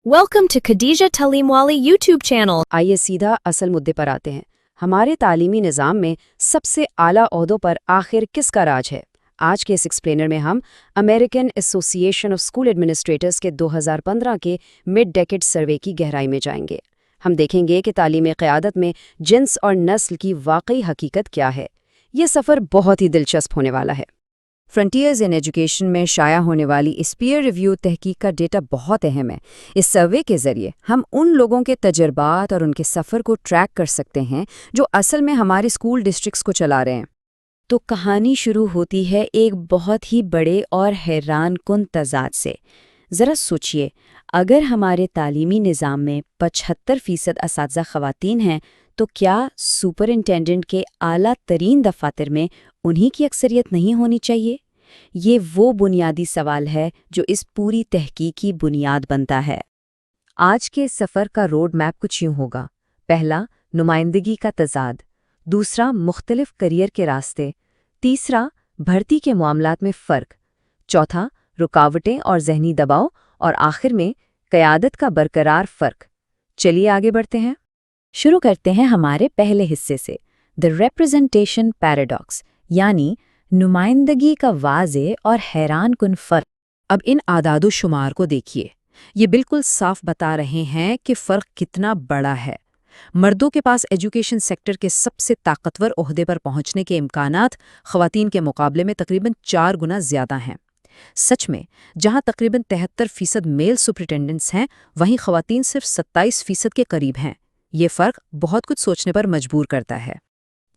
Welcome to Khadija Talimwali YouTube channel. आइए सीधा असल मुद्दे पर आते हैं। हमारे तालीमी निज़ाम में सबसे आला ओहदों पर आखिर किसका राज है? आज के इस एक्सप्लेनर में हम American association of school administrators के 2015 के मिड डेकेड सर्वे की गहराई में जाएंगे। हम देखेंगे कि तालीमी क़यादत में जिन्स और नस्ल की वाकई हकीकत क्या है। ये सफ़र बहुत ही दिलचस्प होने वाला है। फ्रंटियर्स इन एजुकेशन में शाया होने वाली इस पीयर रिव्यू तहकीक का डेटा बहुत अहम है। इस सर्वे के ज़रिए हम उन लोगों के तजर्बात और उनके सफ़र को ट्रैक कर सकते हैं जो असल में हमारे स्कूल डिस्ट्रिक्ट्स को चला रहे हैं। तो कहानी शुरू होती है एक बहुत ही बड़े और हैरान कुन तज़ाद से। ज़रा सोचिए, अगर हमारे तालीमी निज़ाम में 75% असातिज़ा ख़वातीन हैं, तो क्या सुपरिंटेंडेंट के आला तरीन दफ़ातर में उन्हीं की अक्सरियत नहीं होनी चाहिए? ये वो बुनियादी सवाल है जो इस पूरी तहकीक की बुनियाद बनता है। आज के सफ़र का रोड मैप कुछ यूँ होगा। पहला, नुमाइंदगी का तज़ाद। दूसरा, मुख्तलिफ करियर के रास्ते। तीसरा, भर्ती के मामलात में फ़र्क। चौथा, रुकावटें और ज़हनी दबाव। और आखिर में क़यादत का बरकरार फ़र्क। चलिए आगे बढ़ते हैं। शुरू करते हैं हमारे पहले हिस्से से, द रिप्रेजेंटेशन पैराडॉक्स, यानी नुमाइंदगी का वाज़े और हैरान कुन फ़र्क। अब इन आदादो शुमार को देखिए। ये बिल्कुल साफ बता रहे हैं कि फ़र्क कितना बड़ा है। मर्दों के पास एजुकेशन सेक्टर के सबसे ताकतवर ओहदे पर पहुंचने के इम्कानात ख़वातीन के मुकाबले में तकरीबन 4 गुना ज़्यादा हैं। सच में, जहां तकरीबन 73% मेल सुपरिटेंडेंट्स हैं, वहीं ख़वातीन सिर्फ 27% के करीब हैं। ये फ़र्क बहुत कुछ सोचने पर मजबूर करता है।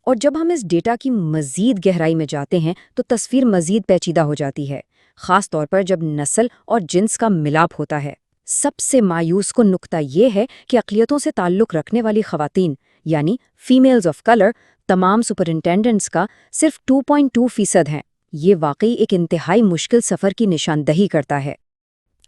और जब हम इस डेटा की मज़ीद गहराई में जाते हैं तो तस्वीर मज़ीद पेचीदा हो जाती है, ख़ास तौर पर जब नस्ल और जिन्स का मिलाप होता है। सबसे मायूस कुन नुक्ता ये है कि अक़लियतों से ताल्लुक़ रखने वाली ख़वातीन, यानी फीमेल्स ऑफ कलर, तमाम सुपरिंटेंडेंट्स का सिर्फ 2.2% हैं। ये वाकई एक इंतहाई मुश्किल सफ़र की निशानदही करता है।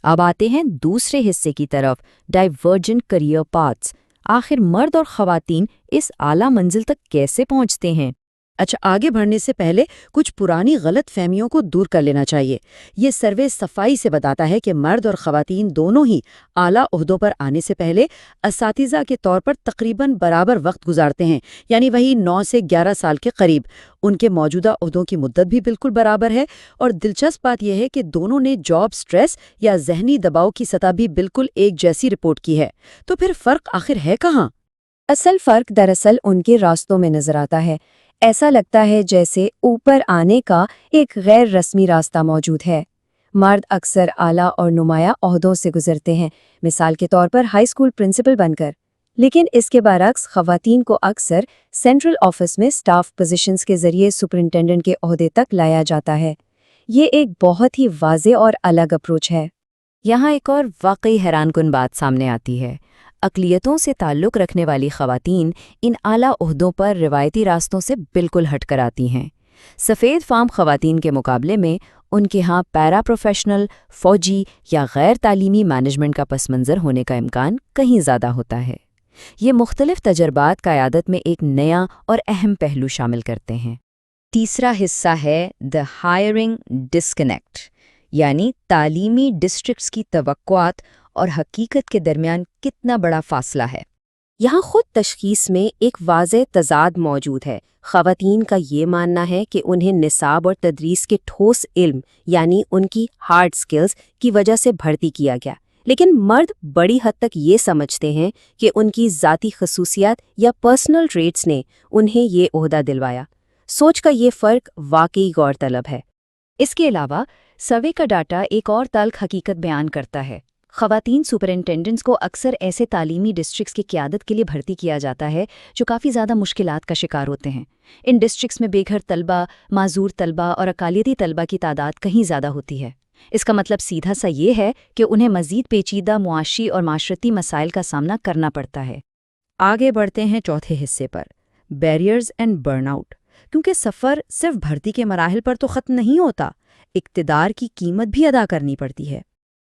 अब आते हैं दूसरे हिस्से की तरफ, डाइवर्जेंट करियर पाथ्स। आखिर मर्द और ख़वातीन इस आला मंजिल तक कैसे पहुंचते हैं? अच्छा, आगे बढ़ने से पहले कुछ पुरानी गलत फहमियों को दूर कर लेना चाहिए। ये सर्वे सफाई से बताता है कि मर्द और ख़वातीन दोनों ही आला ओहदों पर आने से पहले असातिज़ा के तौर पर तकरीबन बराबर वक्त गुजारते हैं, यानी वही 9 से 11 साल के करीब। उनके मौजूदा ओहदों की मुद्दत भी बिल्कुल बराबर है। और दिलचस्प बात यह है कि दोनों ने जॉब स्ट्रेस या जहनी दबाव की सतह भी बिल्कुल एक जैसी रिपोर्ट की है। तो फिर फ़र्क आखिर है कहाँ? असल फ़र्क दरअसल उनके रास्तों में नज़र आता है। ऐसा लगता है जैसे ऊपर आने का एक गैर रस्मी रास्ता मौजूद है। मर्द अक्सर आला और नुमाया ओहदों से गुजरते हैं, मिसाल के तौर पर हाई स्कूल प्रिंसिपल बनकर। लेकिन इसके बरअक्स ख़वातीन को अक्सर सेंट्रल ऑफिस में स्टाफ पोजीशंस के ज़रिए सुपरिंटेंडेंट के ओहदे तक लाया जाता है। ये एक बहुत ही वाज़े और अलग अप्रोच है। यहाँ एक और वाकई हैरानकुन बात सामने आती है। अक़लियतों से ताल्लुक़ रखने वाली ख़वातीन इन आला ओहदों पर रिवायती रास्तों से बिल्कुल हट कर आती हैं। सफ़ेद फ़ार्म ख़वातीन के मुकाबले में उनके यहाँ पैरा प्रोफेशनल, फ़ौजी या गैर तालीमी मैनेजमेंट का पस मंज़र होने का इम्कान कहीं ज़्यादा होता है। ये मुख्तलिफ तजर्बात क़यादत में एक नया और अहम पहलू शामिल करते हैं। तीसरा हिस्सा है द हायरिंग डिस्कनेक्ट, यानी तालीमी डिस्ट्रिक्ट्स की तवक्कुआत और हकीकत के दरमियान कितना बड़ा फासला है। यहाँ खुद तशख़ीस में एक वाज़ेह तज़ाद मौजूद है। ख़वातीन का ये मानना है कि उन्हें निसाब और तदरीस के ठोस इल्म, यानी उनकी हार्ड स्किल्स की वजह से भर्ती किया गया, लेकिन मर्द बड़ी हद तक ये समझते हैं कि उनकी ज़ाती खसूसियात या पर्सनल ट्रेट्स ने उन्हें ये ओहदा दिलवाया। सोच का ये फ़र्क वाकई गौरतलब है। इसके अलावा सर्वे का डाटा एक और तल्ख़ हकीकत बयान करता है। ख़वातीन सुपरिंटेंडेंट्स को अक्सर ऐसे तालीमी डिस्ट्रिक्ट्स की क़यादत के लिए भर्ती किया जाता है जो काफ़ी ज़्यादा मुश्किलात का शिकार होते हैं। इन डिस्ट्रिक्ट्स में बेघर तलबा, माजूर तलबा और अकालियती तलबा की तादाद कहीं ज़्यादा होती है। इसका मतलब सीधा सा ये है कि उन्हें मज़ीद पेचीदा मुआशी और माशरती मसाइल का सामना करना पड़ता है। आगे बढ़ते हैं चौथे हिस्से पर, बैरियर्स एंड बर्नआउट। क्योंकि सफ़र सिर्फ भर्ती के मराहिल पर तो ख़त्म नहीं होता, इक़्तिदार की कीमत भी अदा करनी पड़ती है।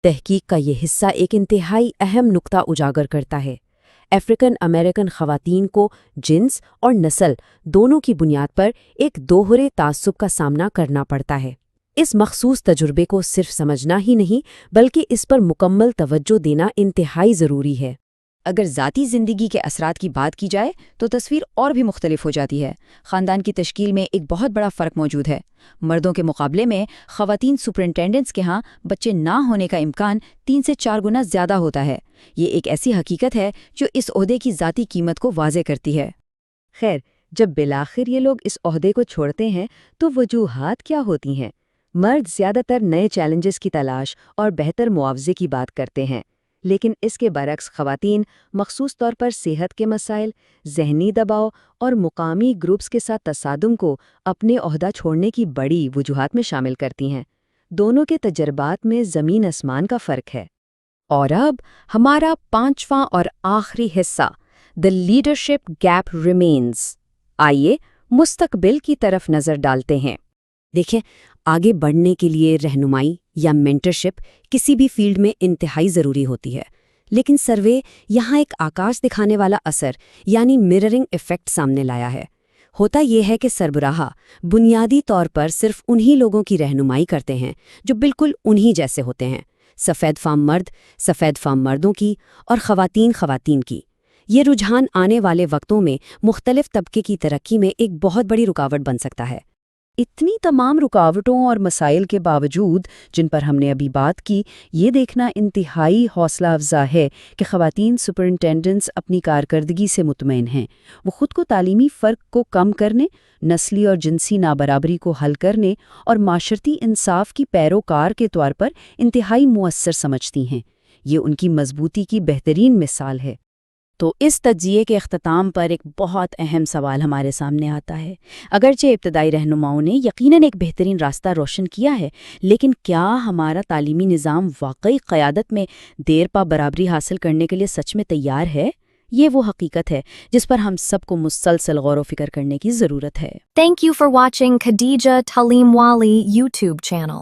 तहकीक का ये हिस्सा एक इंतहाई अहम नुक्ता उजागर करता है। अफ्रीकन अमेरिकन ख़वातीन को जिन्स और नस्ल दोनों की बुनियाद पर एक दोहरे तासुब का सामना करना पड़ता है। اس مخصوص تجربے کو صرف سمجھنا ہی نہیں بلکہ اس پر مکمل توجہ دینا انتہائی ضروری ہے۔ اگر ذاتی زندگی کے اثرات کی بات کی جائے تو تصویر اور بھی مختلف ہو جاتی ہے۔ خاندان کی تشکیل میں ایک بہت بڑا فرق موجود ہے۔ مردوں کے مقابلے میں خواتین سپرنٹینڈنٹس کے ہاں بچے نہ ہونے کا امکان 3 سے 4 گنا زیادہ ہوتا ہے۔ یہ ایک ایسی حقیقت ہے جو اس عہدے کی ذاتی قیمت کو واضح کرتی ہے۔ خیر، جب بالآخر یہ لوگ اس عہدے کو چھوڑتے ہیں تو وجوہات کیا ہوتی ہیں؟ مرد زیادہ تر نئے چیلنجز کی تلاش اور بہتر معاوضے کی بات کرتے ہیں، لیکن اس کے برعکس خواتین مخصوص طور پر صحت کے مسائل، ذہنی دباؤ اور مقامی گروپس کے ساتھ تصادم کو اپنے عہدہ چھوڑنے کی بڑی وجوہات میں شامل کرتی ہیں۔ دونوں کے تجربات میں زمین آسمان کا فرق ہے۔ اور اب ہمارا 5واں اور آخری حصہ، دی لیڈرشپ گیپ ریمینز۔ آئیے مستقبل کی طرف نظر ڈالتے ہیں۔ دیکھیں، آگے بڑھنے کے لیے رہنمائی یا مینٹرشپ کسی بھی فیلڈ میں انتہائی ضروری ہوتی ہے، لیکن سروے یہاں ایک آکاش دکھانے والا اثر یعنی مررنگ ایفیکٹ سامنے لایا ہے۔ ہوتا یہ ہے کہ سربراہ بنیادی طور پر صرف انہی لوگوں کی رہنمائی کرتے ہیں جو بالکل انہی جیسے ہوتے ہیں، سفید فام مرد سفید فام مردوں کی اور خواتین کی۔ یہ رجحان آنے والے وقتوں میں مختلف طبقے کی ترقی میں ایک بہت بڑی رکاوٹ بن سکتا ہے۔ اتنی تمام رکاوٹوں اور مسائل کے باوجود جن پر ہم نے ابھی بات کی، یہ دیکھنا انتہائی حوصلہ افزا ہے کہ خواتین سپرنٹینڈنٹس اپنی کارکردگی سے مطمئن ہیں۔ وہ خود کو تعلیمی فرق کو کم کرنے، نسلی اور جنسی نابرابری کو حل کرنے اور معاشرتی انصاف کی پیروکار کے طور پر انتہائی مؤثر سمجھتی ہیں۔ یہ ان کی مضبوطی کی بہترین مثال ہے۔ تو اس تجزیے کے اختتام پر ایک بہت اہم سوال ہمارے سامنے آتا ہے۔ اگرچہ ابتدائی رہنماؤں نے یقیناً ایک بہترین راستہ روشن کیا ہے، لیکن کیا ہمارا تعلیمی نظام واقعی قیادت میں دیر پا برابری حاصل کرنے کے لیے سچ میں تیار ہے؟ یہ وہ حقیقت ہے جس پر ہم سب کو مسلسل غور و فکر کرنے کی ضرورت ہے۔ Thank you for watching Khadija Talimwali YouTube channel.